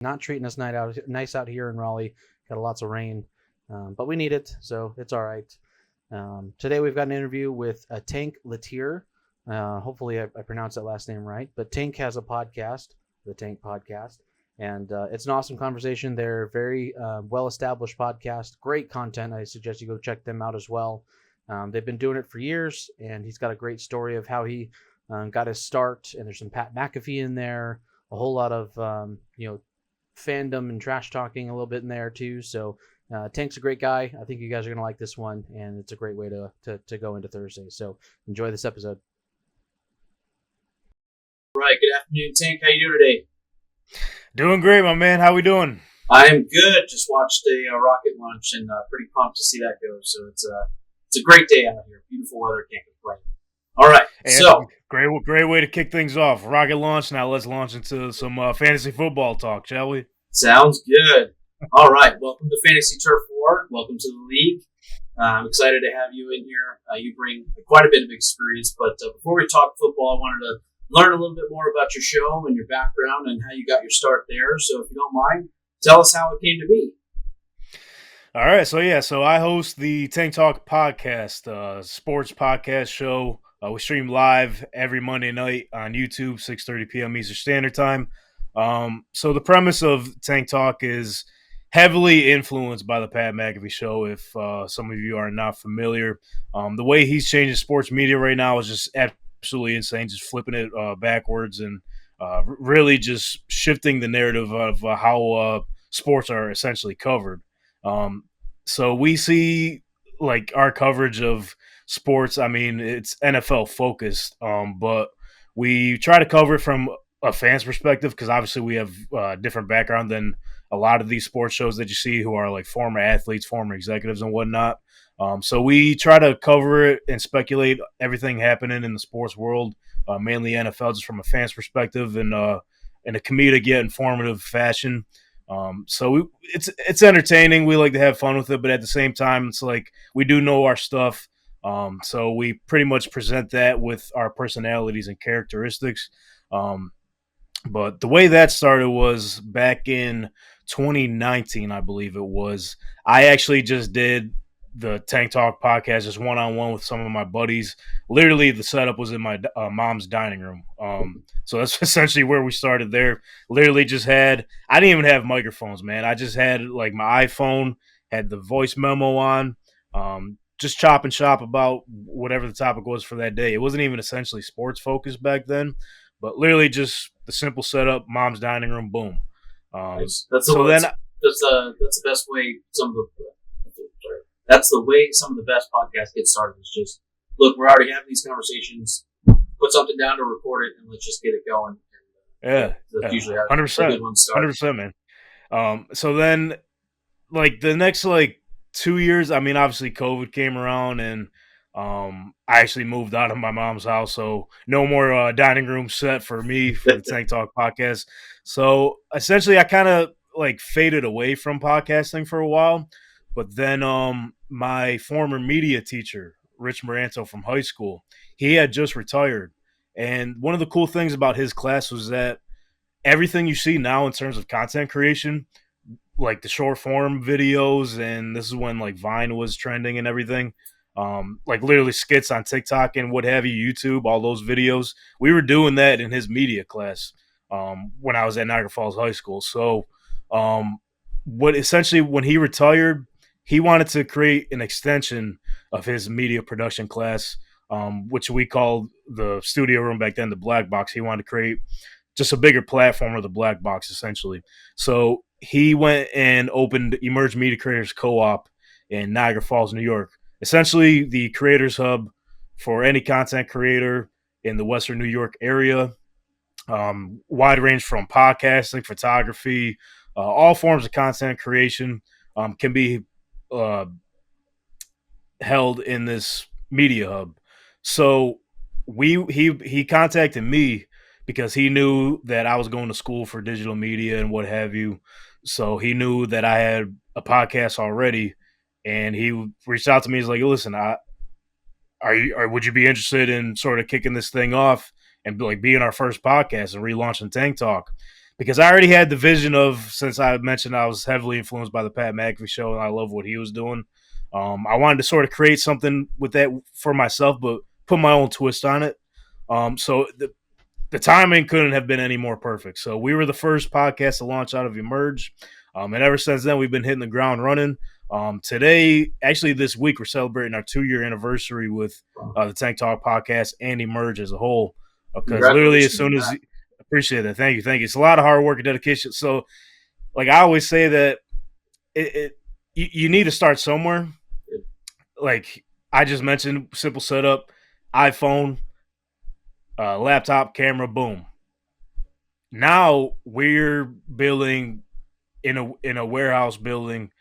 Not treating us nice out here in Raleigh. Got lots of rain, but we need it, so it's all right. Today we've got an interview with Tank Littere. Hopefully I pronounced that last name right. But Tank has a podcast, the Tank Podcast, and it's an awesome conversation. They're very well-established podcast, great content. I suggest you go check them out as well. They've been doing it for years, and he's got a great story of how he got his start. And there's some Pat McAfee in there, a whole lot of fandom and trash talking a little bit in there too. So Tank's a great guy. I think you guys are gonna like this one, and it's a great way to go into Thursday. So enjoy this episode. Right. Good afternoon, Tank. How you doing today? Doing great, my man. How we doing? I am good. Just watched a rocket launch and pretty pumped to see that go. So it's a great day out here. Beautiful weather. Can't complain. All right. And so great way to kick things off. Rocket launch. Now let's launch into some fantasy football talk, shall we? sounds good. All right. Welcome to Fantasy Turf War. Welcome to the league. I'm excited to have you in here. You bring quite a bit of experience. But before we talk football, I wanted to learn a little bit more about your show and your background and how you got your start there. So if you don't mind, tell us how it came to be. All right. So I host the Tank Talk podcast, sports podcast show. We stream live every Monday night on YouTube, 6:30 p.m. Eastern Standard Time. So the premise of Tank Talk is heavily influenced by the Pat McAfee show, if some of you are not familiar. The way he's changing sports media right now is just absolutely insane, just flipping it backwards and really just shifting the narrative of how sports are essentially covered. So we see like our coverage of sports. I mean, it's NFL focused, but we try to cover it from a fan's perspective because obviously we have different background than a lot of these sports shows that you see who are like former athletes, former executives and whatnot. So we try to cover it and speculate everything happening in the sports world, mainly NFL, just from a fan's perspective and in a comedic yet informative fashion. So it's entertaining. We like to have fun with it, but at the same time, it's like we do know our stuff. So we pretty much present that with our personalities and characteristics. But the way that started was back in 2019, I believe it was. I actually just did the Tank Talk podcast just one-on-one with some of my buddies. Literally, the setup was in my mom's dining room. So that's essentially where we started there. Literally just I didn't even have microphones, man. I just had like my iPhone, had the voice memo on, just chop and shop about whatever the topic was for that day. It wasn't even essentially sports focused back then, but literally just the simple setup, mom's dining room, boom. Nice. That's the best way that's the way some of the best podcasts get started. Is just look, we're already having these conversations. Put something down to record it, and let's just get it going. That's usually how 100%, good ones start. 100%, man. So then, like the next 2 years, I mean, obviously COVID came around, and I actually moved out of my mom's house, so no more dining room set for me for the Tank Talk podcast. So essentially, I kind of faded away from podcasting for a while, but then my former media teacher, Rich Moranto from high school, he had just retired. And one of the cool things about his class was that everything you see now in terms of content creation, like the short form videos, and this is when Vine was trending and everything, literally skits on TikTok and what have you, YouTube, all those videos. We were doing that in his media class when I was at Niagara Falls High School. So when he retired, he wanted to create an extension of his media production class, which we called the studio room back then, the Black Box. He wanted to create just a bigger platform of the Black Box, essentially. So he went and opened Emerge Media Creators Co-op in Niagara Falls, New York. Essentially the creators hub for any content creator in the Western New York area. Wide range from podcasting, photography, all forms of content creation can be held in this media hub. So he contacted me because he knew that I was going to school for digital media and what have you. So he knew that I had a podcast already, and he reached out to me. He's like, "Listen, would you be interested in sort of kicking this thing off and being our first podcast and relaunching Tank Talk?" because I already had the vision of, since I mentioned I was heavily influenced by the Pat McAfee show and I love what he was doing. I wanted to sort of create something with that for myself, but put my own twist on it. So the timing couldn't have been any more perfect. So we were the first podcast to launch out of Emerge. And ever since then, we've been hitting the ground running. Today, actually this week, we're celebrating our 2-year anniversary with the Tank Talk podcast and Emerge as a whole. Because literally as soon as – appreciate that. Thank you. It's a lot of hard work and dedication. So, like I always say that you need to start somewhere. Like I just mentioned, simple setup, iPhone, laptop, camera, boom. Now we're building in a warehouse building,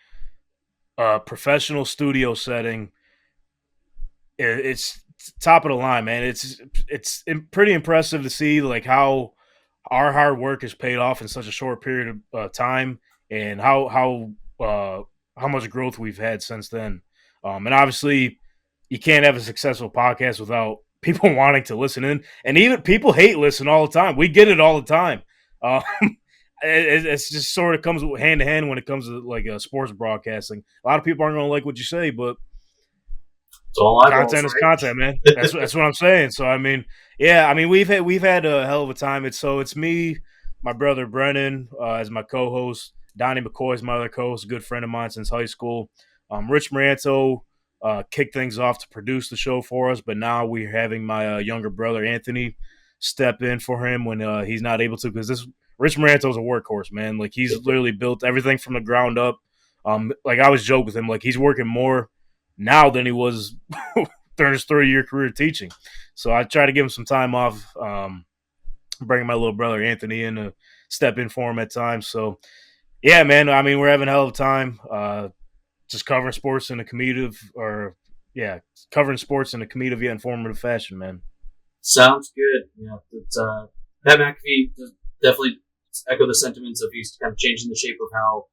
a professional studio setting. It's top of the line, man. It's pretty impressive to see like how our hard work has paid off in such a short period of time, and how much growth we've had since then. And obviously, you can't have a successful podcast without people wanting to listen in, and even people hate listen all the time. We get it all the time. It's just sort of comes hand to hand when it comes to like sports broadcasting. A lot of people aren't going to like what you say, but it's all content is content, man. That's what I'm saying. So I mean, yeah, I mean we've had a hell of a time. It's me, my brother Brennan as my co-host. Donnie McCoy's my other co-host, a good friend of mine since high school. Rich Moranto kicked things off to produce the show for us, but now we're having my younger brother Anthony step in for him when he's not able to, because Rich Moranto's a workhorse, man. Like he's literally built everything from the ground up. Like I always joke with him, like he's working more now than he was during his 30-year career teaching. So I try to give him some time off, bringing my little brother Anthony in to step in for him at times. So yeah, man, I mean, we're having a hell of a time. Just covering sports in a comedic yet informative fashion, man. Sounds good. Yeah, it's Pat McAfee definitely echo the sentiments of he's kind of changing the shape of how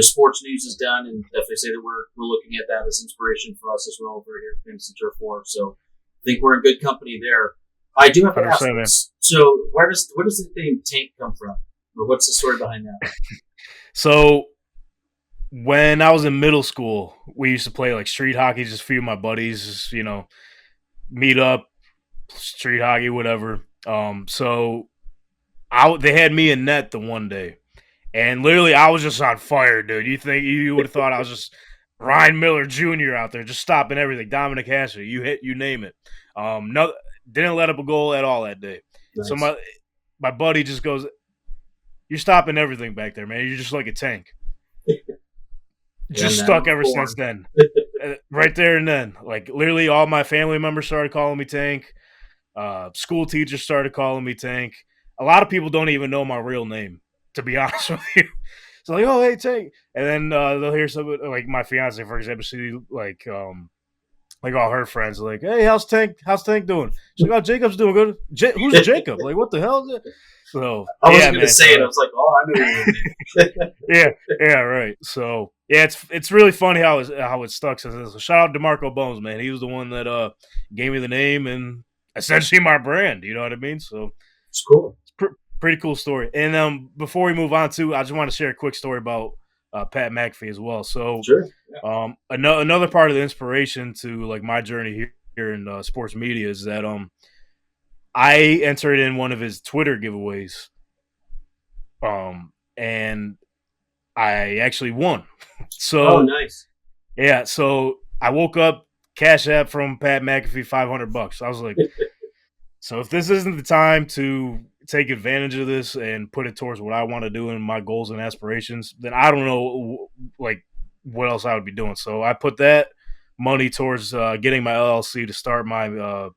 sports news is done, and definitely say that we're looking at that as inspiration for us as well over here at Fantasy Turf War. So I think we're in good company there. I do have to ask this. So where does the name Tank come from, or what's the story behind that? So when I was in middle school, we used to play like street hockey. Just a few of my buddies, just, meet up, street hockey, whatever. So they had me in net the one day, and literally I was just on fire, dude. You would have thought I was just Ryan Miller Jr. out there, just stopping everything. Dominic Hasser, you name it. No, didn't let up a goal at all that day. Nice. So my buddy just goes, "You're stopping everything back there, man. You're just like a tank." Just stuck ever since then. Right there and then. Like, literally all my family members started calling me Tank. School teachers started calling me Tank. A lot of people don't even know my real name, to be honest with you. So, like, oh, hey, Tank. And then they'll hear something, like my fiance, for example, she, like all her friends, like, hey, how's Tank doing? She's like, oh, Jacob's doing good. Who's Jacob? Like, what the hell is it? So I wasn't going to say it. I was like, oh, I knew it. yeah, right. So yeah, it's really funny how it stuck. So shout out to DeMarco Bones, man. He was the one that gave me the name and essentially my brand. You know what I mean? So it's cool. It's pretty cool story. And before we move on I just want to share a quick story about Pat McAfee as well. So sure. Yeah. Another part of the inspiration to like my journey here in sports media is that I entered in one of his Twitter giveaways, and I actually won. So, oh, nice. Yeah, so I woke up, Cash App from Pat McAfee, $500. I was like, so if this isn't the time to take advantage of this and put it towards what I want to do and my goals and aspirations, then I don't know, like, what else I would be doing. So I put that money towards getting my LLC to start my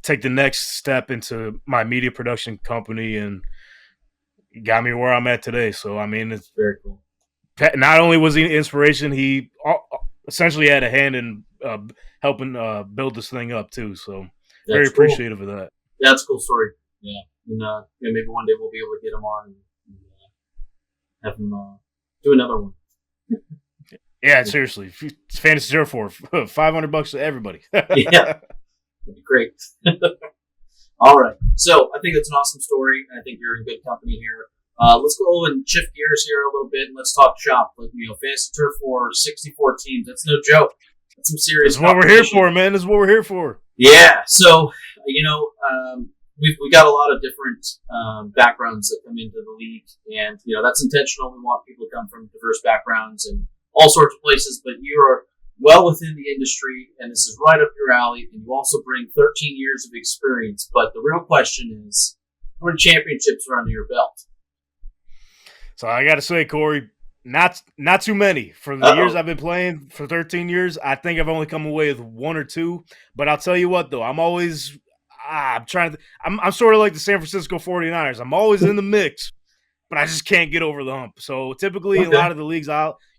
take the next step into my media production company, and got me where I'm at today. So, I mean, it's very cool. Not only was he an inspiration, he essentially had a hand in helping build this thing up too. So, that's very appreciative of that. Yeah, that's a cool story. Yeah. And maybe one day we'll be able to get him on and have him do another one. Yeah, seriously. It's Fantasy Turf War, $500 to everybody. Yeah. That'd be great. All right. So I think that's an awesome story. I think you're in good company here. Let's go and shift gears here a little bit and let's talk shop. Fantasy Turf War, 64 teams. That's no joke. That's some serious. That's what we're here for, man. That's what we're here for. Yeah. So, we got a lot of different backgrounds that come into the league, and that's intentional. We want people to come from diverse backgrounds and all sorts of places. But you are well within the industry, and this is right up your alley. And you also bring 13 years of experience. But the real question is, how many championships are under your belt? So I got to say, Cory, not too many. For the years I've been playing, for 13 years, I think I've only come away with one or two. But I'll tell you what, though, I'm always I'm sort of like the San Francisco 49ers. I'm always in the mix, but I just can't get over the hump. So typically, a lot of the leagues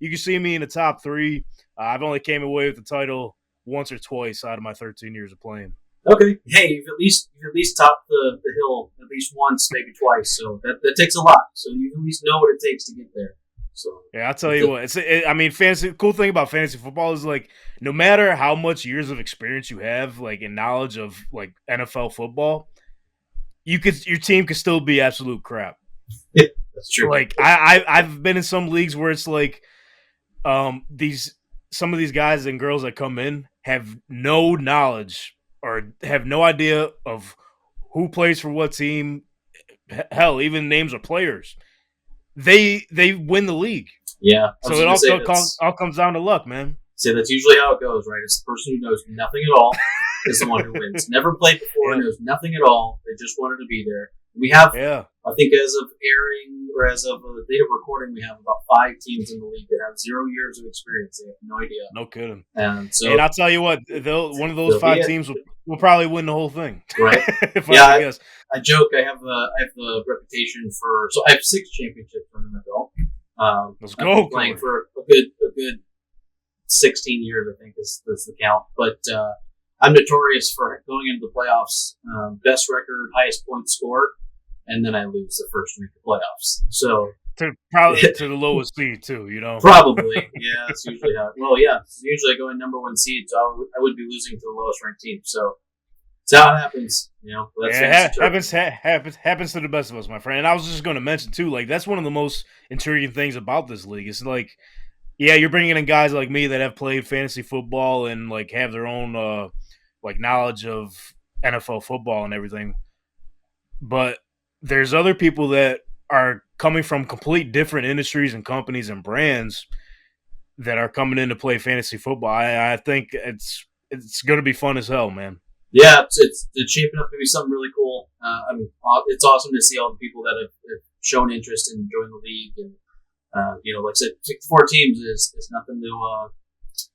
you can see me in the top three. I've only came away with the title once or twice out of my 13 years of playing. Okay. Hey, you've at least topped the hill at least once, maybe twice. So that takes a lot. So you at least know what it takes to get there. So yeah, I'll tell you what. Fantasy. Cool thing about fantasy football is no matter how much years of experience you have, in knowledge of NFL football, your team could still be absolute crap. Yeah, that's true. I've been in some leagues where it's some of these guys and girls that come in have no knowledge or have no idea of who plays for what team. Hell, even names of players. They win the league. Yeah. So it all comes down to luck, man. So that's usually how it goes, right? It's the person who knows nothing at all is the one who wins. Never played before, knows nothing at all. They just wanted to be there. We have, I think as of airing or as of the date of recording, we have about 5 teams in the league that have 0 years of experience. They have no idea. No kidding. And I'll tell you what, one of those 5 teams will probably win the whole thing. Right. I joke. I have the reputation for. So I have 6 championships under my belt. Let's go. Playing for a good 16 years, I think is the count. But I'm notorious for going into the playoffs, best record, highest point scored, and then I lose the first week of playoffs. So probably to the lowest seed too, Probably, yeah. That's usually how. Well, yeah. Usually I go in number 1 seed, so I would be losing to the lowest ranked team. So that's how it happens, happens to the best of us, my friend. And I was just going to mention too, that's one of the most intriguing things about this league. It's you're bringing in guys like me that have played fantasy football and have their own knowledge of NFL football and everything. But there's other people that are coming from complete different industries and companies and brands that are coming in to play fantasy football. I think it's going to be fun as hell, man. Yeah, it's shaping up to be something really cool. It's awesome to see all the people that have shown interest in joining the league, and like I said, 64 teams is nothing to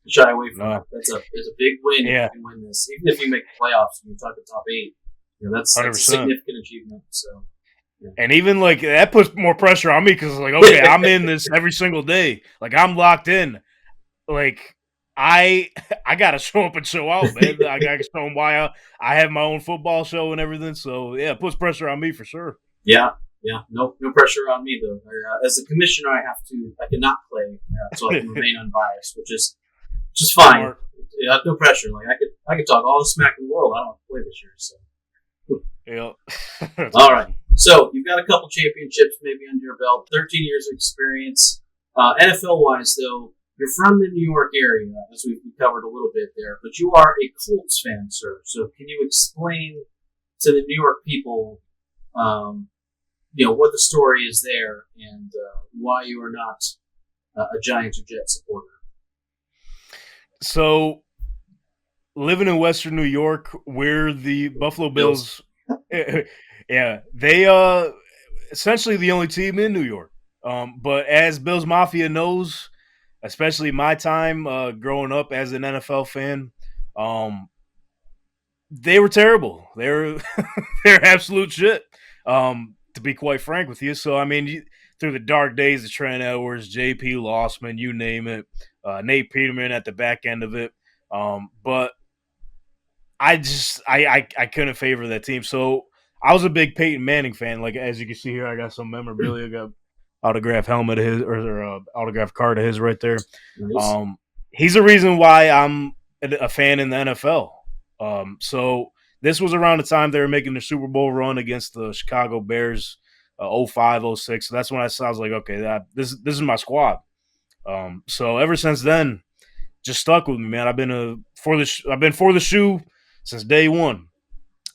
shy away from. No. It's a big win if you can win this. Even if you make the playoffs and you talk the top 8, that's a significant achievement. So. Yeah. And even that puts more pressure on me because okay, I'm in this every single day. I'm locked in. I gotta show up and show out, man. I gotta show them why I have my own football show and everything. So yeah, it puts pressure on me for sure. Yeah. No pressure on me though. As a commissioner, I cannot play, so I can remain unbiased, which is fine. No pressure. I could talk all the smack in the world. I don't have to play this year, so. Yeah. All right. So you've got a couple championships maybe under your belt, 13 years of experience. NFL-wise, though, you're from the New York area, as we covered a little bit there, but you are a Colts fan, sir. So can you explain to the New York people, what the story is there and why you are not a Giants or Jets supporter? So, living in Western New York, where the Buffalo Bills yeah, they essentially the only team in New York. But as Bills Mafia knows, especially my time growing up as an NFL fan, they were terrible. They're absolute shit. To be quite frank with you. So through the dark days of Trent Edwards, J.P. Lossman, you name it, Nate Peterman at the back end of it. But I couldn't favor that team. So I was a big Peyton Manning fan. As you can see here, I got some memorabilia. I got autograph helmet of his or autograph card of his right there. Nice. He's the reason why I'm a fan in the NFL. So this was around the time they were making the Super Bowl run against the Chicago Bears, 05, 06. So that's when I was like, okay, this is my squad. So ever since then, just stuck with me, man. I've been for the shoe since day one.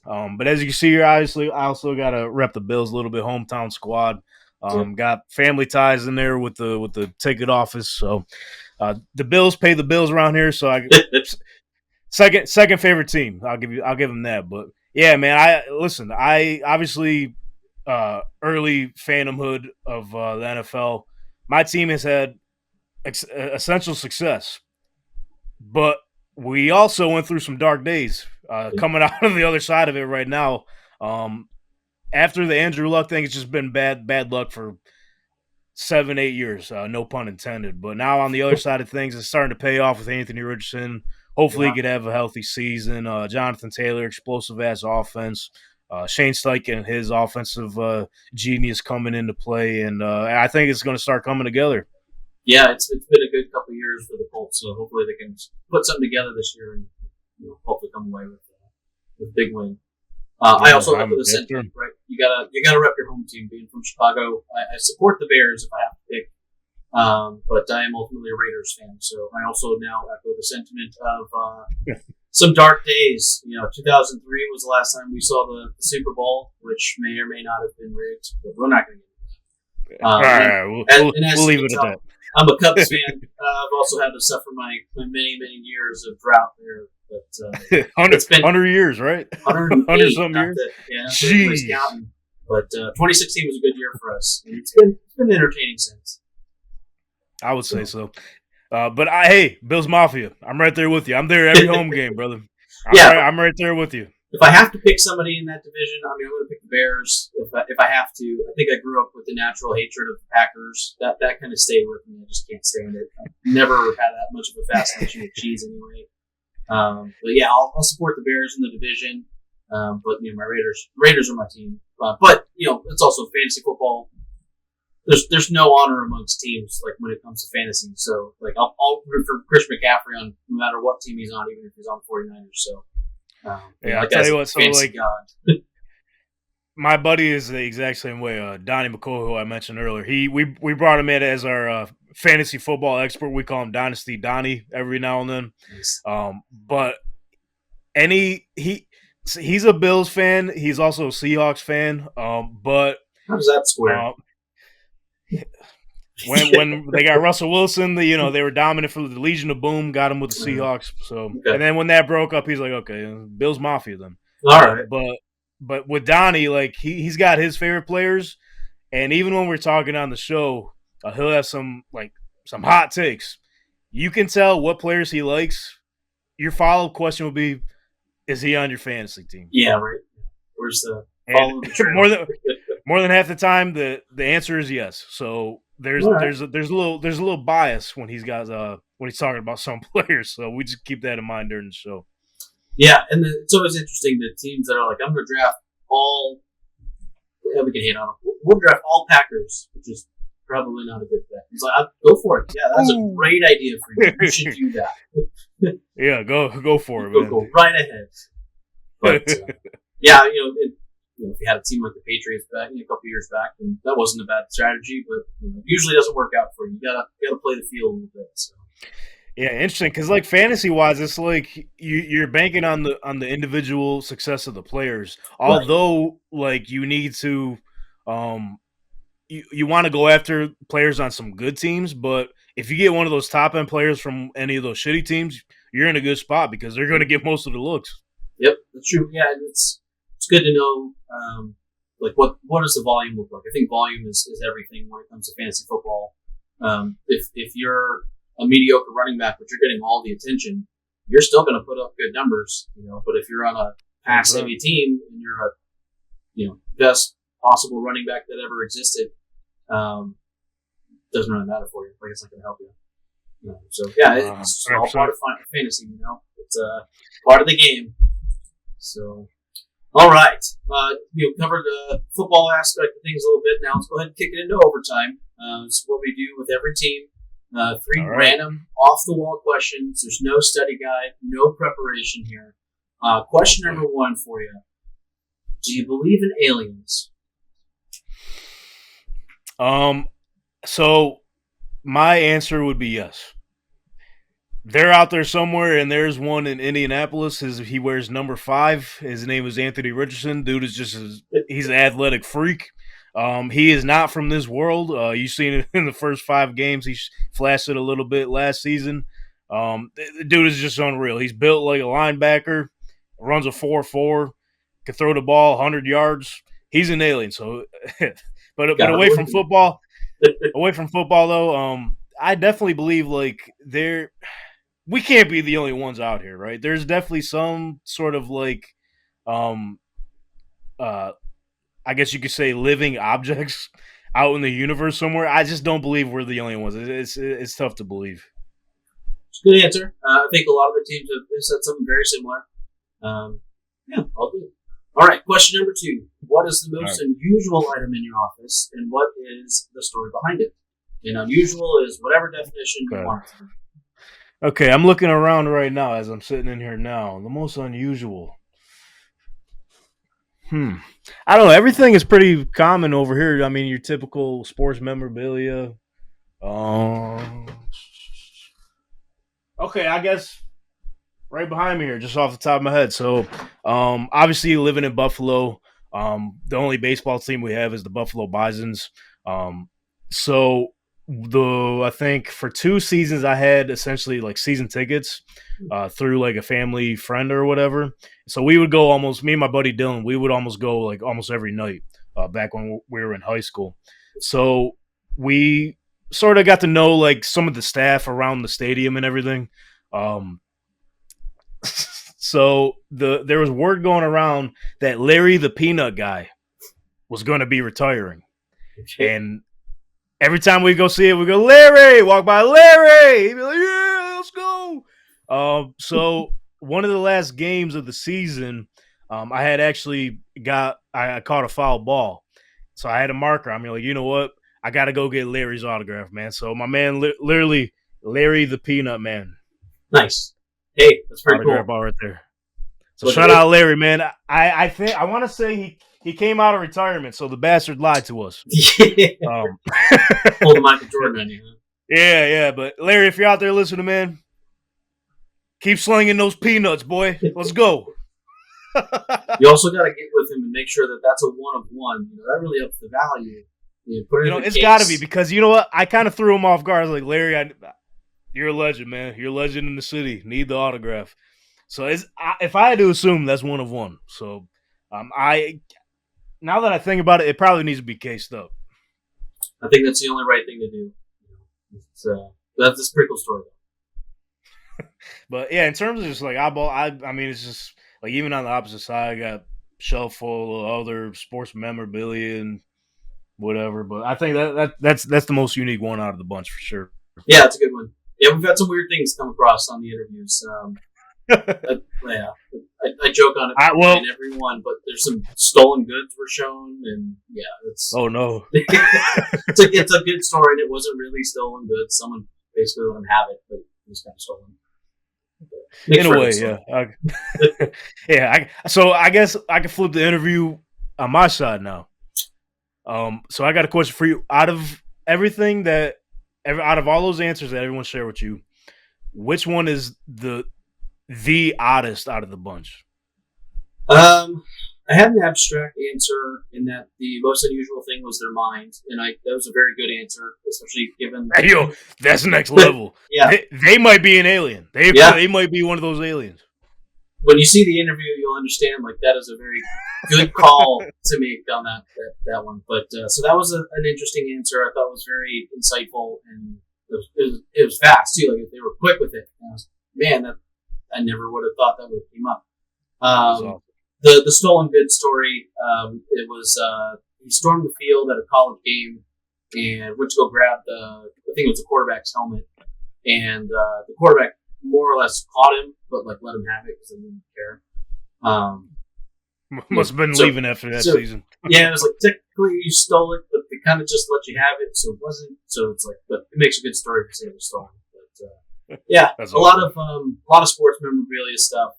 But as you can see here, obviously, I also got to rep the Bills a little bit, hometown squad. Got family ties in there with the ticket office. So the Bills pay the bills around here. So second favorite team. I'll give them that. But yeah, man. I obviously early fandomhood of the NFL. My team has had essential success, but we also went through some dark days. Coming out of the other side of it right now. After the Andrew Luck thing, it's just been bad luck for 7-8 years. No pun intended. But now on the other side of things, it's starting to pay off with Anthony Richardson. Hopefully, he could have a healthy season. Jonathan Taylor, explosive ass offense. Shane Steichen, his offensive genius coming into play, and I think it's going to start coming together. Yeah, it's been a good couple of years for the Colts, so hopefully they can put something together this year and hopefully come away with big win. I also have the sentiment, right? You gotta rep your home team. Being from Chicago, I support the Bears if I have to pick, but I am ultimately a Raiders fan. So I also now echo the sentiment of some dark days. 2003 was the last time we saw the Super Bowl, which may or may not have been rigged, but we're not going to get into that. All right, we'll leave it at that. I'm a Cubs fan. I've also had to suffer my many years of drought there. But 100 years, right? 100 some years. Yeah, everybody's counting. But 2016 was a good year for us. And it's been entertaining since. I would say so. But hey, Bills Mafia, I'm right there with you. I'm there every home game, brother. I'm right there with you. If I have to pick somebody in that division, I'm going to pick the Bears. If I have to, I think I grew up with the natural hatred of the Packers. That kind of stayed with me. I just can't stand it. I've never had that much of a fascination with cheese anyway. But yeah, I'll support the Bears in the division. But my Raiders are my team. But it's also fantasy football. There's no honor amongst teams like when it comes to fantasy. So like I'll root for Chris McCaffrey on no matter what team he's on, even if he's on 49ers. So I'll tell you what. So like, my buddy is the exact same way. Donnie McCall, who I mentioned earlier, we brought him in as our fantasy football expert. We call him Dynasty Donnie every now and then. Nice. But he's a Bills fan. He's also a Seahawks fan. But how does that square? When they got Russell Wilson, they were dominant for the Legion of Boom, got him with the Seahawks. So And then when that broke up, he's like, okay, Bills Mafia then. All right. But with Donnie, like he's got his favorite players, and even when we're talking on the show, he'll have some hot takes. You can tell what players he likes. Your follow-up question will be, is he on your fantasy team? Yeah, right. Where's the follow the trail? more than half the time, the answer is yes. So there's a little bias when he's talking about some players. So we just keep that in mind during the show. Yeah, and it's always interesting the teams that are like, I'm going to draft all. Yeah, we can hate on them. We'll draft all Packers, which is probably not a good bet. He's like, go for it. Yeah, that's a great idea for you. You should do that. Yeah, go for it, man. Go right ahead. But yeah, if you had a team like the Patriots back a couple years back, then that wasn't a bad strategy. But it usually doesn't work out for you. You gotta play the field a little bit. So. Yeah, interesting. Because like fantasy wise, it's like you're banking on the individual success of the players. Although like you need to, you want to go after players on some good teams, but if you get one of those top end players from any of those shitty teams, you're in a good spot because they're going to get most of the looks. Yep, that's true. Yeah, it's good to know. Like what does the volume look like? I think volume is everything when it comes to fantasy football. If you're a mediocre running back, but you're getting all the attention, you're still going to put up good numbers, But if you're on a pass-heavy team and you're a, best possible running back that ever existed, doesn't really matter for you. Like it's not going to help you. So yeah, it's all part of fantasy. It's part of the game. So. All right. Covered the football aspect of things a little bit. Now let's go ahead and kick it into overtime. It's what we do with every team. Three random, off-the-wall questions. There's no study guide, no preparation here. Question number 1 for you. Do you believe in aliens? So my answer would be yes. They're out there somewhere, and there's one in Indianapolis. He wears number 5. His name is Anthony Richardson. Dude is he's an athletic freak. He is not from this world. You've seen it in the first 5 games. He flashed it a little bit last season. The dude is just unreal. He's built like a linebacker, runs a 4.4, can throw the ball 100 yards. He's an alien. So, but away from football though, I definitely believe like we can't be the only ones out here, right? There's definitely some sort of like, I guess you could say living objects out in the universe somewhere. I just don't believe we're the only ones. It's tough to believe. It's a good answer. I think a lot of the teams have said something very similar. Yeah, all good. All right, question number 2. What is the most unusual item in your office, and what is the story behind it? And unusual is whatever definition you want. Okay, I'm looking around right now as I'm sitting in here now. The most unusual. I don't know. Everything is pretty common over here. I mean, your typical sports memorabilia. Okay, I guess right behind me here, just off the top of my head. So, obviously, living in Buffalo, the only baseball team we have is the Buffalo Bisons. So I think for 2 seasons I had essentially like season tickets through like a family friend or whatever. So we would go me and my buddy Dylan, we would almost go like almost every night back when we were in high school. So we sort of got to know like some of the staff around the stadium and everything. So there was word going around that Larry the Peanut guy was going to be retiring. And every time we go see it, we go, Larry, walk by Larry. He'd be like, yeah, let's go. So one of the last games of the season, I had actually I caught a foul ball. So I had a marker. I'm like, you know what? I got to go get Larry's autograph, man. So my man, literally Larry the Peanut Man. Nice. Hey, that's pretty autograph cool. Ball right there. So shout out Larry, man. I think I want to say he came out of retirement, so the bastard lied to us. Yeah. Pull the Michael Jordan on you. Huh? Yeah. But Larry, if you're out there listening, man, keep slinging those peanuts, boy. Let's go. You also got to get with him and make sure that that's a 1 of 1. That really ups the value. It's got to be, because you know what? I kind of threw him off guard. I was like, Larry, you're a legend, man. You're a legend in the city. Need the autograph. So if I had to assume, that's 1 of 1. So now that I think about it, it probably needs to be cased up. I think that's the only right thing to do. That's a pretty cool story. But yeah, in terms of just like I mean, it's just like even on the opposite side, I got shelf full of other sports memorabilia and whatever. But I think that's the most unique one out of the bunch for sure. Yeah, it's a good one. Yeah, we've had some weird things come across on the interviews. I joke on it in every one, but there's some stolen goods were shown, and yeah, it's. Oh no! it's a good story, and it wasn't really stolen goods. Someone basically let them have it, but it was kind of stolen. In a way, yeah. Yeah. So I guess I can flip the interview on my side now. So I got a question for you. Out of everything out of all those answers that everyone shared with you, which one is the oddest out of the bunch? I had an abstract answer in that the most unusual thing was their mind, and that was a very good answer, especially given. Yo, that's next level. Yeah, they might be an alien. They might be one of those aliens. When you see the interview, you'll understand. Like, that is a very good call to make on that one. But so that was an interesting answer. I thought it was very insightful, and it was fast too. Like, they were quick with it. I never would have thought that would have came up. The stolen goods story, it was he stormed the field at a college game and went to go grab I think it was the quarterback's helmet, and the quarterback more or less caught him, but like let him have it because they didn't care. Must have been leaving after that season. Yeah, it was like technically you stole it, but they kind of just let you have it, so it wasn't. So it's like, but it makes a good story if it was stolen. But yeah, a lot of sports memorabilia stuff.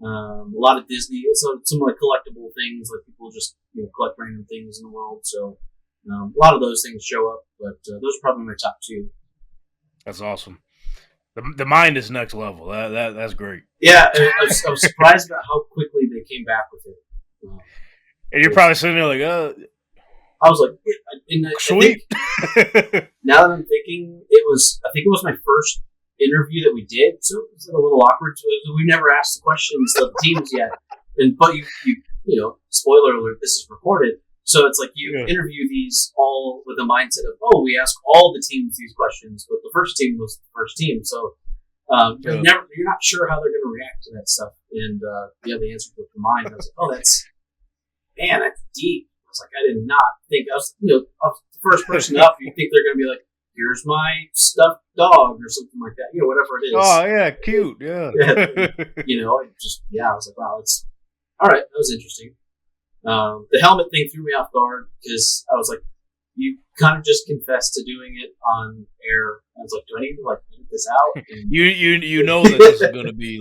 A lot of Disney, so some like collectible things, like people just collect random things in the world. So a lot of those things show up, but those are probably my top two. That's awesome. The mind is next level. That's great. Yeah, I was surprised about how quickly they came back with it. And you're probably sitting there like, I was like, sweet. Now that I'm thinking, I think it was my first interview that we did, so it was a little awkward. So we never asked the questions of the teams yet, but you spoiler alert, this is recorded. So it's like you interview these all with the mindset of, we ask all the teams these questions, but the first team was the first team. So you're not sure how they're going to react to that stuff. And the answer to your mind. I was like, that's deep. I was like, I did not think I was the first person up. You think they're going to be like, here's my stuffed dog or something like that, whatever it is. Oh yeah, cute, yeah. I was like, wow, it's all right. That was interesting. The helmet thing threw me off guard because I was like, you kind of just confessed to doing it on air. I was like, do I need to edit this out? And you know that this is going to be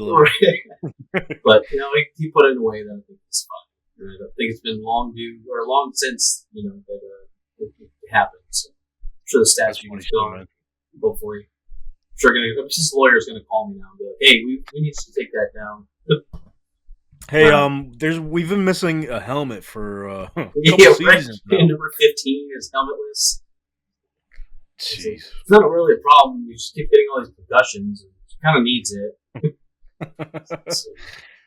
but he put it in a way that I think is fun. I think it's been long since that it happened. So I'm sure the statute is gone. Hopefully, I'm sure his lawyer's going to call me now and be like, hey, we need to take that down. Hey, we've been missing a helmet for a couple seasons now. Number 15 is helmetless. Jeez. It's not really a problem. You just keep getting all these concussions. It kind of needs it.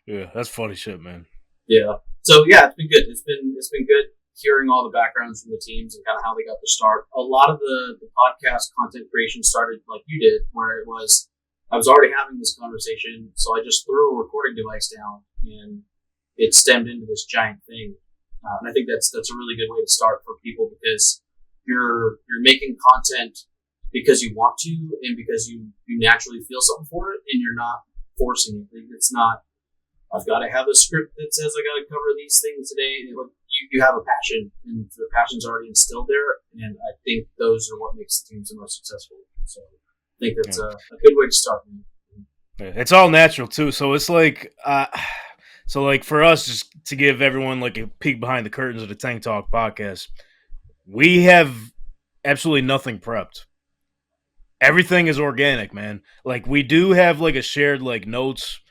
Yeah, that's funny shit, man. Yeah. So yeah, it's been good. It's been good hearing all the backgrounds from the teams and kind of how they got their start. A lot of the podcast content creation started like you did, where it was I was already having this conversation, so I just threw a recording device down, and it stemmed into this giant thing. And I think that's a really good way to start for people, because you're making content because you want to and because you naturally feel something for it, and you're not forcing it. It's not, I've got to have a script that says I got to cover these things today. You have a passion, and the passion's already instilled there, and I think those are what makes the teams the most successful. So I think that's a good way to start. It's all natural too. So it's like, for us, just to give everyone like a peek behind the curtains of the Tank Talk podcast, we have absolutely nothing prepped. Everything is organic, man. Like we do have like a shared like notes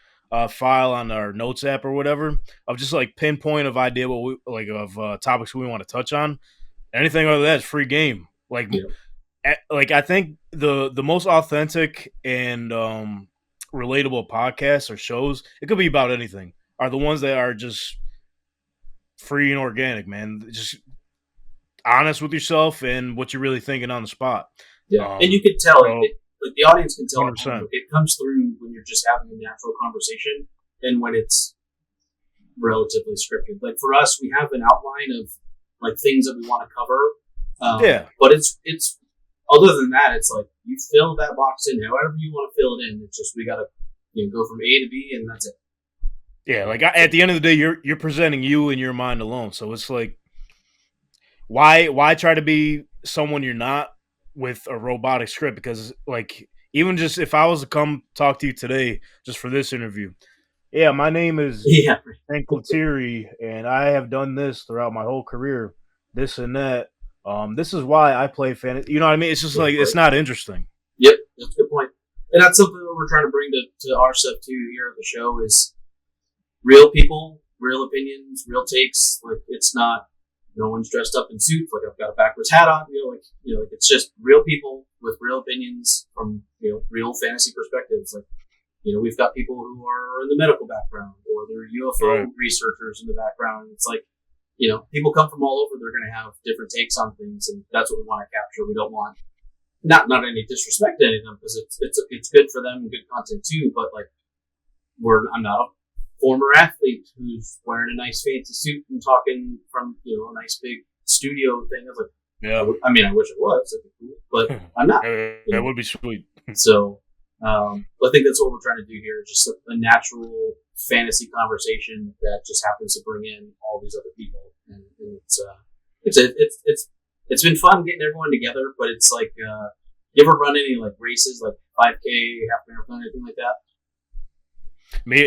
file on our notes app or whatever of just like pinpoint of idea what we of topics we want to touch on. Anything other than that is free game. Like I think the most authentic and relatable podcasts or shows, it could be about anything, are the ones that are just free and organic, man. Just honest with yourself and what you're really thinking on the spot. Yeah, and you can tell the audience can tell 100%. It comes through when you're just having a natural conversation and when it's relatively scripted. Like for us, we have an outline of like things that we want to cover. But it's other than that, it's like you fill that box in however you want to fill it in. It's just we gotta go from A to B, and that's it. Yeah, like at the end of the day, you're presenting you in your mind alone. So it's like, why try to be someone you're not with a robotic script? Because like even just if I was to come talk to you today just for this interview, my name is Hank Littere, and I have done this throughout my whole career, this and that. This is why I play fantasy. You know what I mean? It's just like it's not interesting. Yep, that's a good point. And that's something that we're trying to bring to our stuff too here at the show is real people, real opinions, real takes. Like it's not no one's dressed up in suits. Like I've got a backwards hat on. Like it's just real people with real opinions from real fantasy perspectives. Like we've got people who are in the medical background or they're UFO researchers in the background. It's like people come from all over. They're going to have different takes on things, and that's what we want to capture. We don't want not any disrespect to any of them because it's good for them and good content too. But like I'm not a former athlete who's wearing a nice fancy suit and talking from a nice big studio thing. I was like, I wish it was, that'd be cool, but I'm not. That would be sweet. So I think that's what we're trying to do here, just a natural fantasy conversation that just happens to bring in all these other people, and it's been fun getting everyone together. But it's like, you ever run any like races, like 5K, half marathon, anything like that?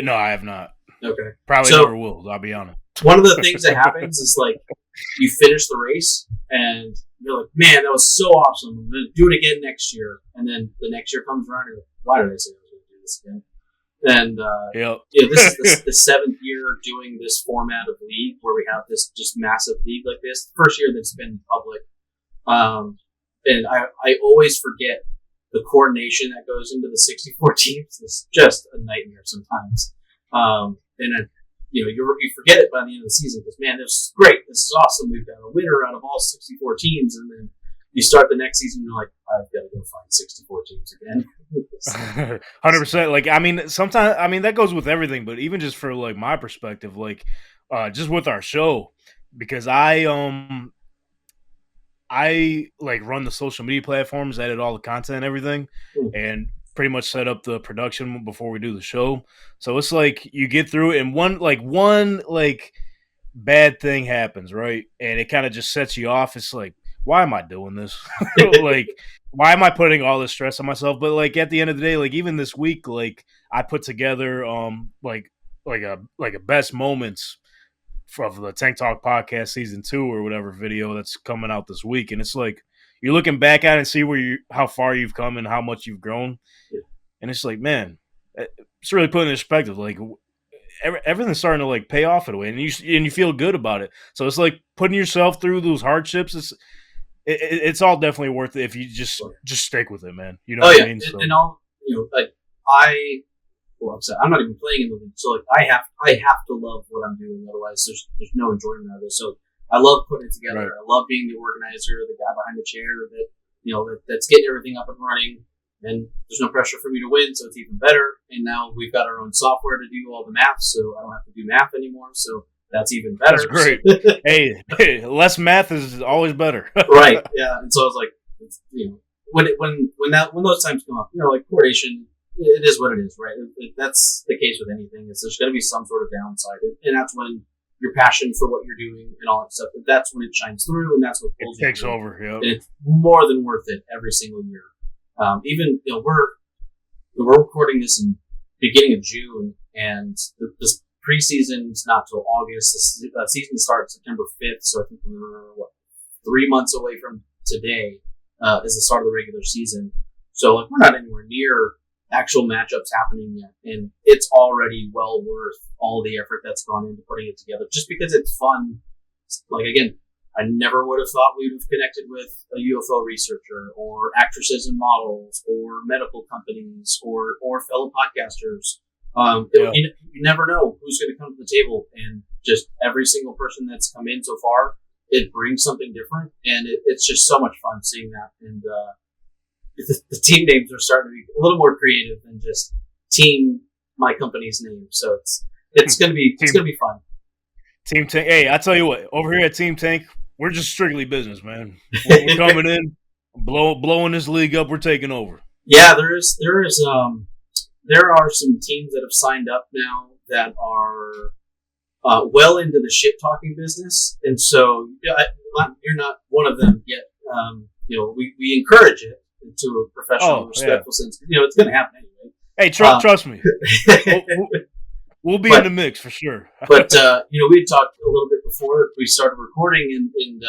No, I have not. Okay. Probably So never will. I'll be honest. one of the things that happens is like you finish the race and you're like, man, that was so awesome. I'm going to do it again next year. And then the next year comes around and you're like, why did I say I was going to do this again? And Yep. this is the 7th year doing this format of league where we have this just massive league like this. The first year that's been public. And I always forget the coordination that goes into the 64 teams. It's just a nightmare sometimes. You forget it by the end of the season because, man, this is great. This is awesome. We've got a winner out of all 64 teams. And then you start the next season, you're like, I've got to go find 64 teams again. 100%. Like, I mean, sometimes, I mean, that goes with everything, but even just for like my perspective, like, just with our show, because I like run the social media platforms, edit all the content and everything, and pretty much set up the production before we do the show. So it's like you get through it and one bad thing happens, right? And it kind of just sets you off. It's like, why am I doing this? Like, why am I putting all this stress on myself? But like at the end of the day, like even this week, like I put together like a best moments of the Tank Talk podcast season 2 or whatever video that's coming out this week, and it's like you're looking back at it and see how far you've come and how much you've grown, and it's like, man, it's really putting in perspective. Like everything's starting to like pay off in a way, and you feel good about it. So it's like putting yourself through those hardships. It's all definitely worth it if you just stick with it, man. You know what I mean? So. And I'll, like I'm not even playing in the league, so like I have to love what I'm doing. Otherwise, there's no enjoyment out of it. So I love putting it together. Right. I love being the organizer, the guy behind the chair that's getting everything up and running. And there's no pressure for me to win, so it's even better. And now we've got our own software to do all the math, so I don't have to do math anymore. So that's even better. That's great. hey, less math is always better. Right? Yeah. And so I was like, when those times come up, like coordination. It is what it is, right? That's the case with anything. There's going to be some sort of downside, and that's when your passion for what you're doing and all that stuff. That's when it shines through, and that's what pulls it takes over. Yeah, and it's more than worth it every single year. Even we're recording this in beginning of June, and this preseason is not till August. The season starts September 5th, so I think we're 3 months away from today is the start of the regular season. So like we're not anywhere near actual matchups happening yet, and it's already well worth all the effort that's gone into putting it together just because it's fun. Like again, I never would have thought we would have connected with a UFO researcher or actresses and models or medical companies or fellow podcasters. You never know who's going to come to the table, and just every single person that's come in so far, it brings something different, and it's just so much fun seeing that. And the team names are starting to be a little more creative than just team my company's name. So it's gonna be fun. Team Tank. Hey, I tell you what, over here at Team Tank, we're just strictly business, man. We're coming in, blowing this league up. We're taking over. Yeah, there are some teams that have signed up now that are well into the shit talking business, and so you're not one of them yet. We encourage it to a professional, respectful sense. It's going to happen anyway. Hey, trust me. We'll be in the mix for sure. But we had talked a little bit before we started recording, and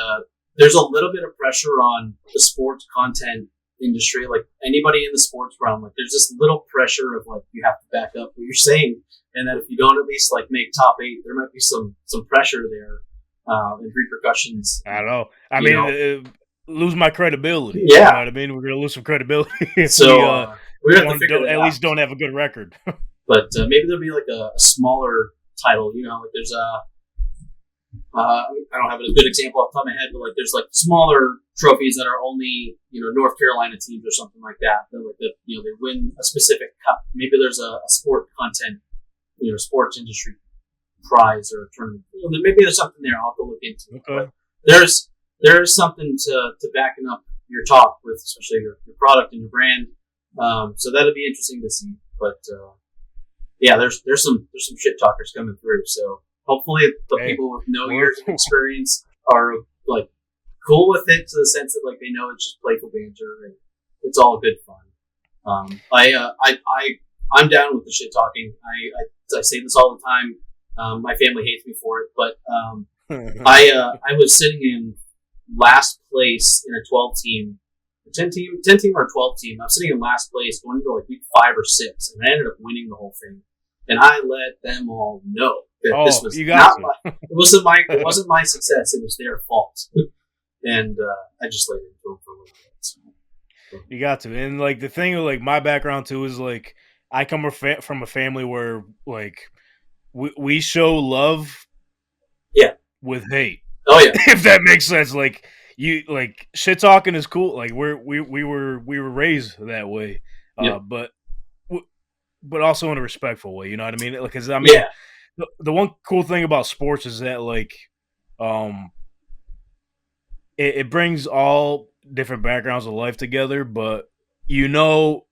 there's a little bit of pressure on the sports content industry. Like anybody in the sports realm, like there's this little pressure of like you have to back up what you're saying, and that if you don't at least like make top 8, there might be some pressure there and repercussions. I don't know. I mean. Lose my credibility. Yeah. You know what I mean? We're going to lose some credibility if so we have to figure at least don't have a good record. But maybe there'll be like a smaller title, like there's I don't have a good example off the top of my head, but like there's like smaller trophies that are only, North Carolina teams or something like that. That they win a specific cup. Maybe there's a sport content, sports industry prize or a tournament. Maybe there's something there. I'll have to look into. Okay. But there's something to backing up your talk with, especially your product and your brand. So that'll be interesting to see. But there's some shit talkers coming through. So hopefully the people with no years of experience are like cool with it, to the sense that like they know it's just playful banter and it's all good fun. I I'm down with the shit talking. I say this all the time. My family hates me for it, but I was sitting in last place in a 12 team, 10 team or 12 team. I was sitting in last place going into like week 5 or 6, and I ended up winning the whole thing. And I let them all know that this was not it wasn't my success. It was their fault. And I just laid into them for a little bit. So. You got to. And like the thing with like my background too is like I come from a family where like we show love with hate. Oh yeah. If that makes sense. Like you like shit talking is cool. Like we were raised that way. But also in a respectful way, you know what I mean? Like, cause I mean, the one cool thing about sports is that like, it brings all different backgrounds of life together. But you know,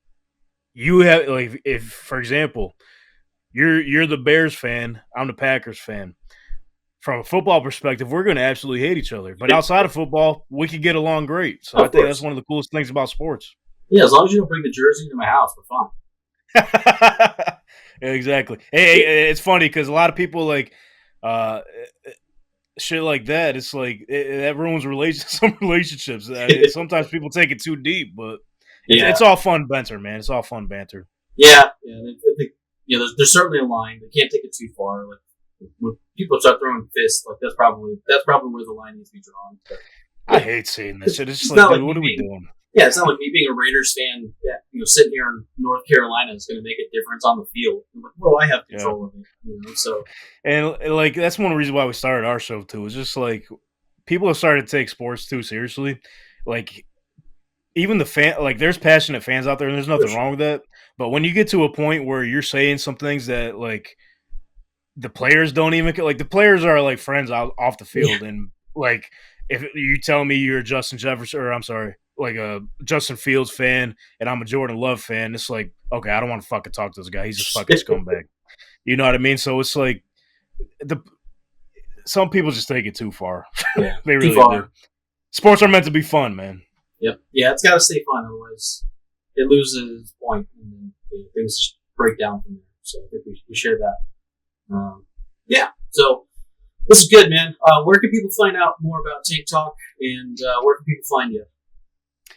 you have like, if for example, you're the Bears fan, I'm the Packers fan. From a football perspective, we're going to absolutely hate each other. But outside of football, we can get along great. So I think that's one of the coolest things about sports. Yeah, as long as you don't bring the jersey into my house, we're fine. Exactly. Hey, it's funny because a lot of people like shit like that. It's like that ruins some relationships. Sometimes people take it too deep, but it's all fun banter, man. It's all fun banter. Yeah. I think there's certainly a line. They can't take it too far. Like when people start throwing fists, like that's probably where the line needs to be drawn. But, I hate seeing this shit. It's just like, dude, what are we doing? Yeah, it's not like me being a Raiders fan. Yeah, sitting here in North Carolina is going to make a difference on the field. I'm like, well, I have control of it. So, and like that's one reason why we started our show too. It's just like people have started to take sports too seriously. Like even the fan, like there's passionate fans out there, and there's nothing wrong with that. But when you get to a point where you're saying some things that like the players don't even like, the players are like friends off the field, and like if you tell me you're a Justin Jefferson, or I'm sorry, like a Justin Fields fan, and I'm a Jordan Love fan, it's like, okay, I don't want to fucking talk to this guy. He's a fucking scumbag. You know what I mean? So it's like some people just take it too far. Yeah, they really do. Sports are meant to be fun, man. Yep. Yeah, it's got to stay fun, otherwise it loses its point, and then things break down from there. So I think we share that. So this is good, man. Where can people find out more about Tank Talk, and where can people find you?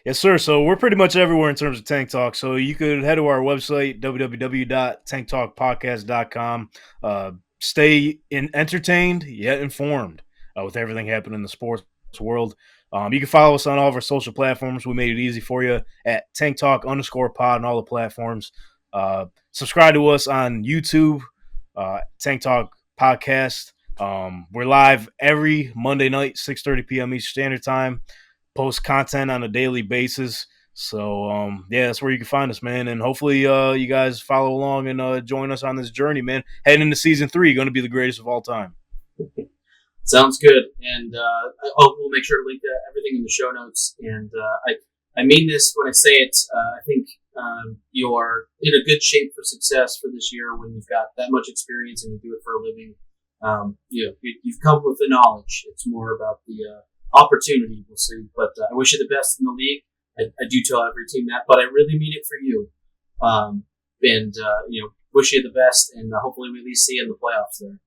Yes, sir. So we're pretty much everywhere in terms of Tank Talk. So you could head to our website, www.tanktalkpodcast.com. Stay entertained yet informed with everything happening in the sports world. You can follow us on all of our social platforms. We made it easy for you at TankTalk_pod on all the platforms. Subscribe to us on YouTube, Tank Talk Podcast. We're live every Monday night, 6:30 p.m. Eastern Standard Time. Post content on a daily basis. So, that's where you can find us, man. And hopefully you guys follow along and join us on this journey, man. Heading into season 3, going to be the greatest of all time. Sounds good. And I hope we'll make sure to link everything in the show notes. And I mean this when I say it. I think you are in a good shape for success for this year when you've got that much experience and you do it for a living. You've come with the knowledge. It's more about the opportunity, we'll see. But I wish you the best in the league. I do tell every team that, but I really mean it for you. Wish you the best, and hopefully we at least see you in the playoffs there.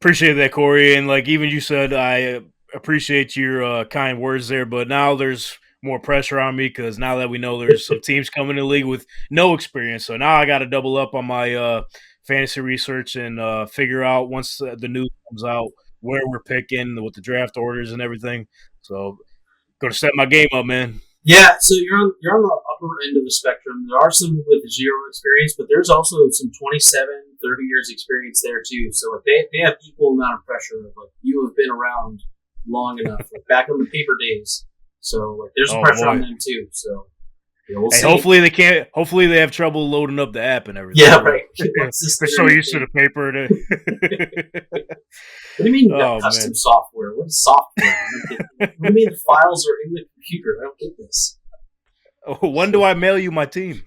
Appreciate that, Cory. And like even you said, I appreciate your kind words there. But now there's more pressure on me because now that we know there's some teams coming in the league with no experience, so now I got to double up on my fantasy research and figure out once the news comes out where we're picking with the draft orders and everything. So, going to step my game up, man. Yeah, so you're on the upper end of the spectrum. There are some with zero experience, but there's also some 27, 30 years experience there too. So like they have equal amount of pressure. Like you have been around long enough, like back in the paper days. So like there's pressure on them too. So we'll see. Hopefully they can't. Hopefully they have trouble loading up the app and everything. Yeah, right. They're so used to the paper. What do you mean you got custom software? What is software? What do you mean the files are in the computer? I don't get this. Oh, when do I mail you my team?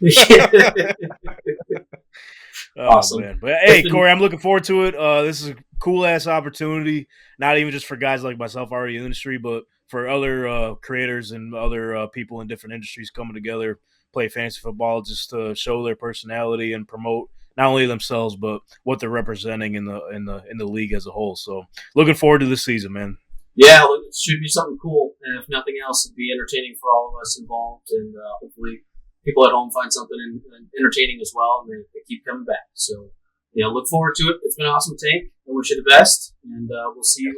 Awesome. Man. But hey, Cory, I'm looking forward to it. This is a cool ass opportunity. Not even just for guys like myself already in the industry, but for other creators and other people in different industries coming together, play fantasy football just to show their personality and promote not only themselves but what they're representing in the league as a whole. So looking forward to this season, man. Yeah, it should be something cool, and if nothing else, it'd be entertaining for all of us involved, and hopefully people at home find something entertaining as well, and they keep coming back. So, look forward to it. It's been awesome, Tank. I wish you the best, and we'll see you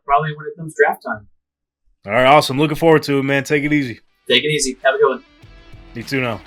probably when it comes draft time. All right, awesome. Looking forward to it, man. Take it easy. Take it easy. Have a good one. You too now.